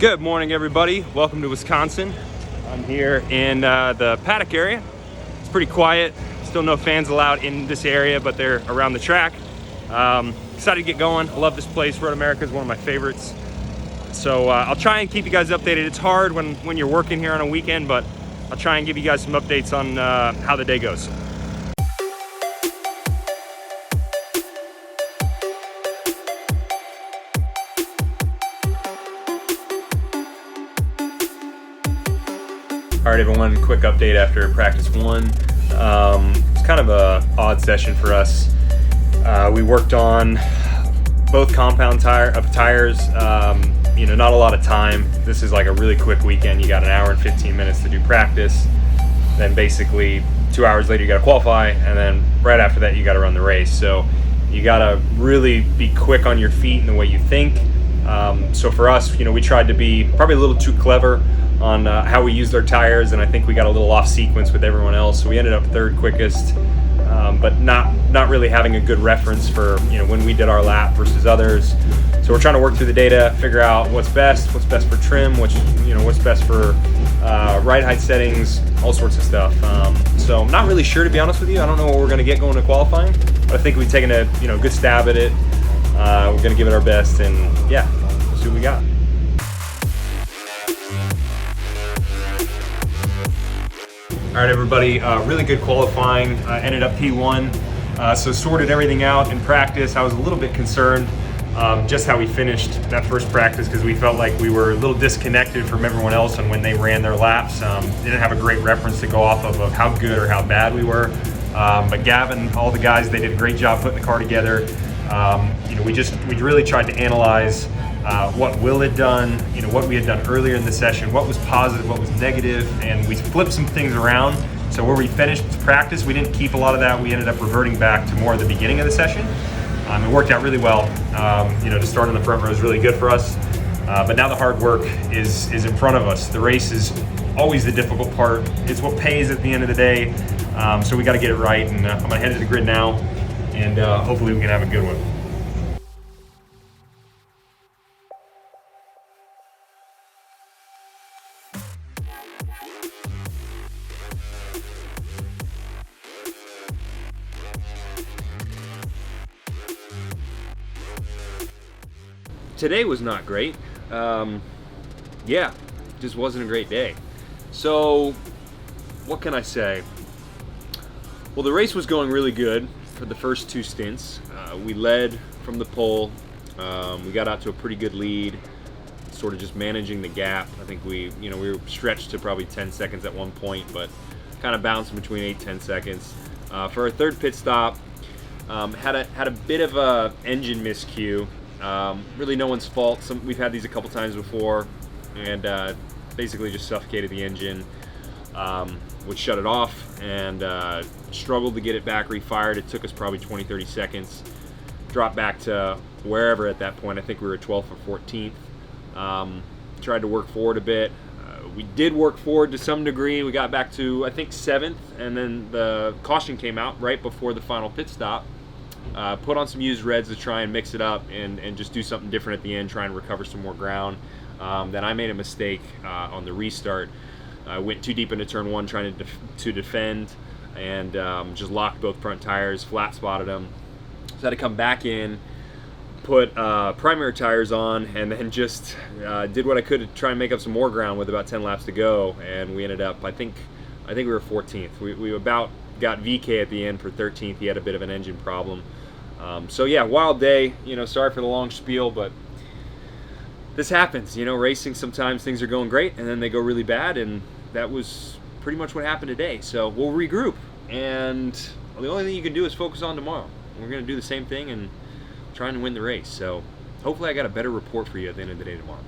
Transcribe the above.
Good morning, everybody. Welcome to Wisconsin. I'm here in the paddock area. It's pretty quiet. Still no fans allowed in this area, but they're around the track. Excited to get going. I love this place. Road America is one of my favorites. So I'll try and keep you guys updated. It's hard when you're working here on a weekend, but I'll try and give you guys some updates on how the day goes. All right, everyone, quick update after practice one. It's kind of a odd session for us. We worked on both compound tires, not a lot of time. This is like a really quick weekend. You got an hour and 15 minutes to do practice. Then basically 2 hours later, you got to qualify. And then right after that, you got to run the race. So you got to really be quick on your feet in the way you think. So for us, we tried to be probably a little too clever on how we used our tires, and I think we got a little off sequence with everyone else. So we ended up third quickest, but not really having a good reference for when we did our lap versus others. So we're trying to work through the data, figure out what's best for trim, what's best for ride height settings, all sorts of stuff. So I'm not really sure, to be honest with you. I don't know what we're going to get going to qualifying, but I think we've taken a good stab at it. We're going to give it our best, and yeah, we'll see what we got. All right, everybody, really good qualifying. Ended up P1, so sorted everything out in practice. I was a little bit concerned just how we finished that first practice, because we felt like we were a little disconnected from everyone else on when they ran their laps. Didn't have a great reference to go off of how good or how bad we were. But Gavin, all the guys, they did a great job putting the car together. We really tried to analyze what Will had done, what we had done earlier in the session, what was positive, what was negative, and we flipped some things around. So where we finished practice, we didn't keep a lot of that. We ended up reverting back to more of the beginning of the session. It worked out really well. To start on the front row is really good for us. But now the hard work is in front of us. The race is always the difficult part. It's what pays at the end of the day. So we got to get it right. And I'm going to head to the grid now, and hopefully we can have a good one. Today was not great. Just wasn't a great day. So what can I say? Well, the race was going really good for the first two stints. We led from the pole. We got out to a pretty good lead, sort of just managing the gap. I think we were stretched to probably 10 seconds at one point, but kind of bouncing between 8-10 seconds. For our third pit stop, had a bit of a engine miscue. Really no one's fault. We've had these a couple times before, and basically just suffocated the engine, which shut it off, and struggled to get it back refired. It took us probably 20-30 seconds. Dropped back to wherever at that point. I think we were 12th or 14th. Tried to work forward a bit. We did work forward to some degree. We got back to, I think, 7th, and then the caution came out right before the final pit stop. Put on some used reds to try and mix it up and just do something different at the end, try and recover some more ground. Then I made a mistake on the restart. I went too deep into turn one trying to defend, and just locked both front tires, flat spotted them. So I had to come back in, put primary tires on, and then just did what I could to try and make up some more ground with about 10 laps to go. And we ended up, I think we were 14th. We about got VK at the end for 13th. He had a bit of an engine problem. So yeah, wild day. Sorry for the long spiel, but this happens. Racing, sometimes things are going great and then they go really bad, and that was pretty much what happened today. So we'll regroup, and the only thing you can do is focus on tomorrow. We're going to do the same thing and try and win the race. So hopefully I got a better report for you at the end of the day tomorrow.